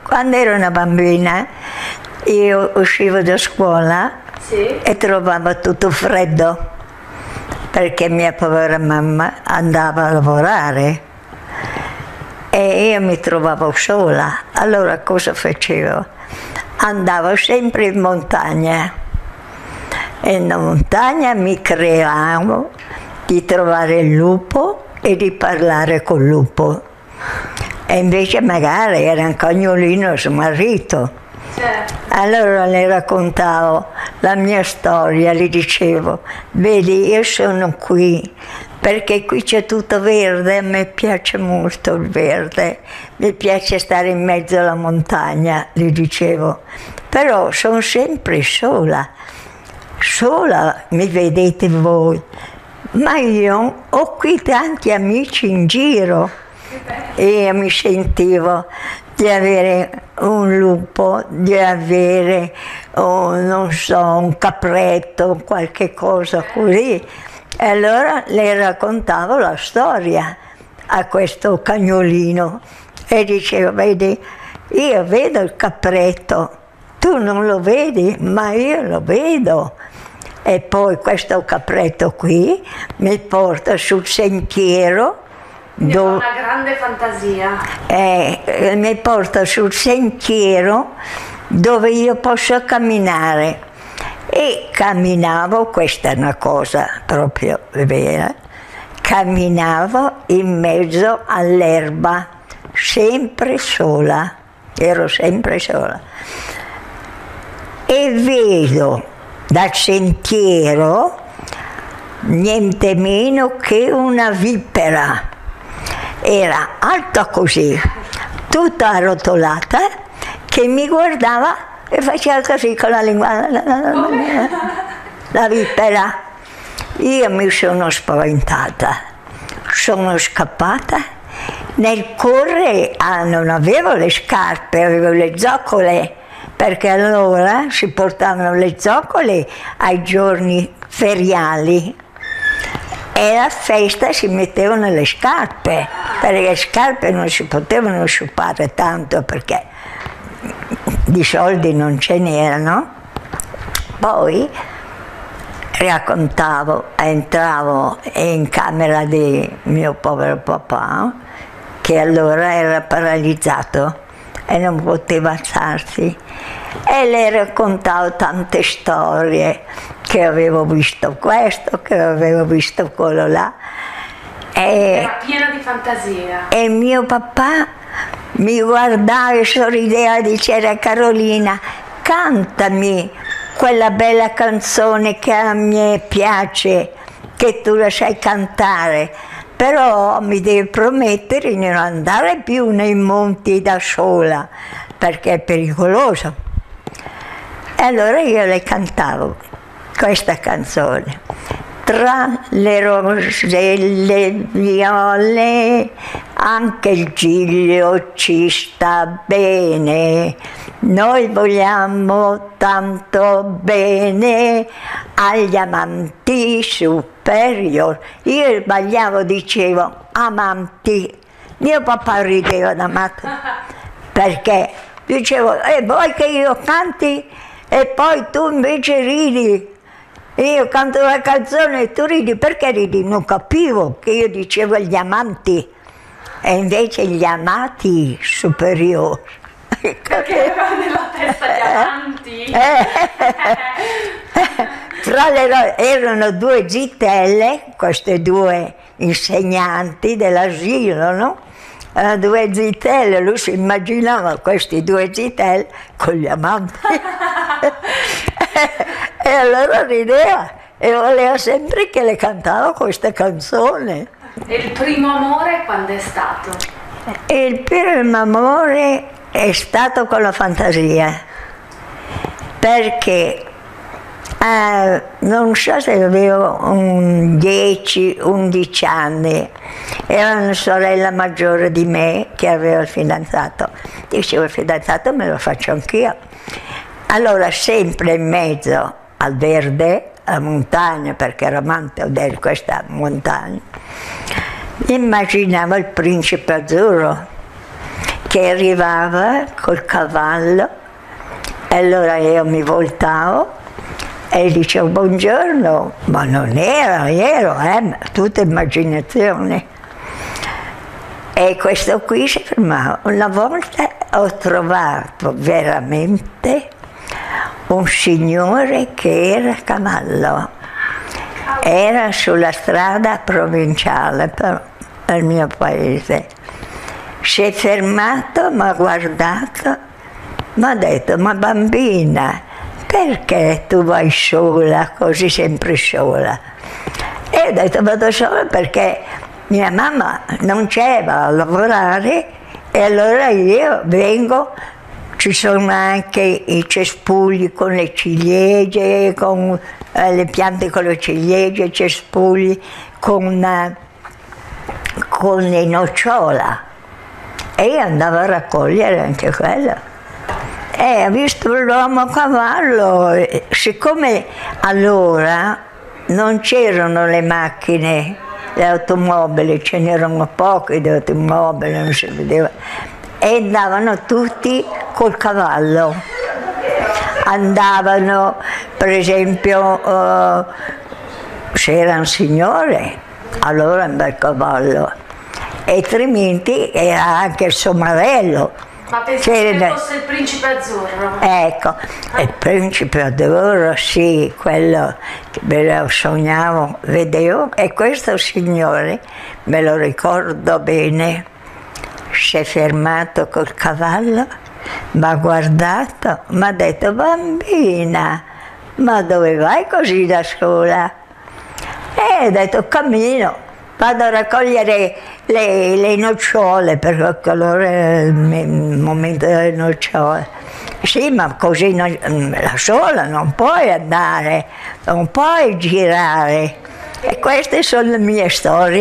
Quando ero una bambina io uscivo da scuola e trovavo tutto freddo perché mia povera mamma andava a lavorare e io mi trovavo sola. Allora cosa facevo? Andavo sempre in montagna e in montagna mi creavo di trovare il lupo e di parlare col lupo. E invece magari era un cagnolino smarrito. Allora le raccontavo la mia storia, le dicevo, vedi, io sono qui perché qui c'è tutto verde, a me piace molto il verde, mi piace stare in mezzo alla montagna, le dicevo, però sono sempre sola, mi vedete voi, ma io ho qui tanti amici in giro. E io mi sentivo di avere un lupo, di avere, non so, un capretto, qualche cosa così. E allora le raccontavo la storia a questo cagnolino e dicevo, vedi, io vedo il capretto, tu non lo vedi, ma io lo vedo. E poi questo capretto qui mi porta sul sentiero. Ho una grande fantasia. Mi porta sul sentiero dove io posso camminare. E camminavo, questa è una cosa proprio vera, camminavo in mezzo all'erba, sempre sola, ero sempre sola. E vedo dal sentiero niente meno che una vipera. Era alta così, tutta arrotolata, che mi guardava e faceva così con la lingua, la vipera. Io mi sono spaventata, sono scappata. Nel correre non avevo le scarpe, avevo le zoccole, perché allora si portavano le zoccole ai giorni feriali. E alla festa si mettevano le scarpe, perché le scarpe non si potevano sciupare tanto perché di soldi non ce n'erano. Poi raccontavo, entravo in camera di mio povero papà, che allora era paralizzato e non poteva alzarsi, e le raccontavo tante storie, che avevo visto questo, che avevo visto quello là. Era piena di fantasia. E mio papà mi guardava e sorrideva e diceva, Carolina, cantami quella bella canzone che a me piace, che tu la sai cantare, però mi devi promettere di non andare più nei monti da sola, perché è pericoloso. E allora io le cantavo questa canzone. Tra le rose e le viole anche il giglio ci sta bene, noi vogliamo tanto bene agli amanti superiori. Io sbagliavo, dicevo amanti, mio papà rideva da matto, perché dicevo, e vuoi che io canti e poi tu invece ridi? Io canto la canzone e tu ridi, perché ridi? Non capivo che io dicevo gli amanti e invece gli amati superiori. Perché aveva nella testa gli amanti. Erano due zitelle, queste due insegnanti dell'asilo, no? Due zitelle, lui si immaginava questi due zitelle con gli amanti. E allora rideva e voleva sempre che le cantavo questa canzone. E il primo amore quando è stato? E il primo amore è stato con la fantasia, perché non so se avevo 10-11 anni, era una sorella maggiore di me che aveva il fidanzato. Dicevo, il fidanzato me lo faccio anch'io. Allora sempre in mezzo al verde, alla montagna, perché ero amante di questa montagna, immaginavo il principe azzurro. che arrivava col cavallo, e allora io mi voltavo e dicevo buongiorno, ma non ero, tutta immaginazione. E questo qui si fermava. Una volta ho trovato veramente un signore che era a cavallo, era sulla strada provinciale del mio paese. Si è fermato, mi ha guardato, mi ha detto, ma bambina, perché tu vai sola, così sempre sola? E ho detto, vado sola perché mia mamma non c'era a lavorare e allora io vengo, ci sono anche i cespugli con le ciliegie, con le piante con le ciliegie, i cespugli con le nocciola. E io andavo a raccogliere anche quello. E ho visto l'uomo a cavallo, siccome allora non c'erano le macchine, le automobili, ce n'erano poche di automobili, non si vedeva, e andavano tutti col cavallo. Andavano, per esempio, se era un signore, allora un bel cavallo, e altrimenti era anche il suo marello. Ma pensate che fosse il principe azzurro? Ecco, il principe azzurro, sì, quello che me lo sognavo, vedevo. E questo signore, me lo ricordo bene, si è fermato col cavallo, mi ha guardato, mi ha detto, bambina, ma dove vai così da sola? E ho detto, cammino. Vado a raccogliere le nocciole, perché allora è il momento delle nocciole. Sì, ma così da sola non puoi andare, non puoi girare. E queste sono le mie storie.